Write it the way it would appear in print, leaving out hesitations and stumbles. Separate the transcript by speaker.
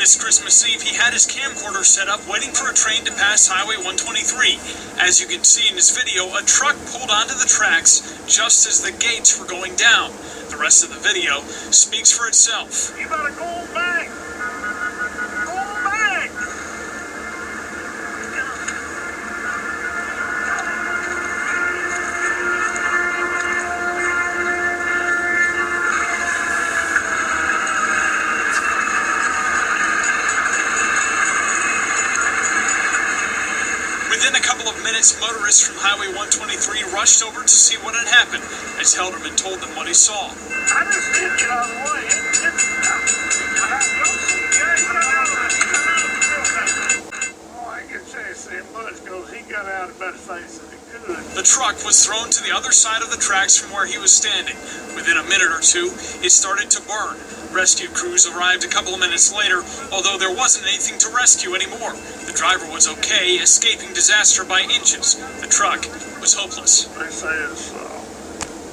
Speaker 1: This Christmas Eve, he had his camcorder set up waiting for a train to pass Highway 123. As you can see in his video, a truck pulled onto the tracks just as the gates were going down. The rest of the video speaks for itself.
Speaker 2: You better go back. Go back.
Speaker 1: Within a couple of minutes, motorists from Highway 123 rushed over to see what had happened, as Helderman told them what he saw.
Speaker 2: I just did get out of the way. All I can say is Buzz goes, he got out about as fast as he could.
Speaker 1: The truck was thrown to the other side of the tracks from where he was standing. Within a minute or two, it started to burn. Rescue crews arrived a couple of minutes later, although there wasn't anything to rescue anymore. The driver was okay, escaping disaster by inches. The truck was hopeless.
Speaker 2: They say it's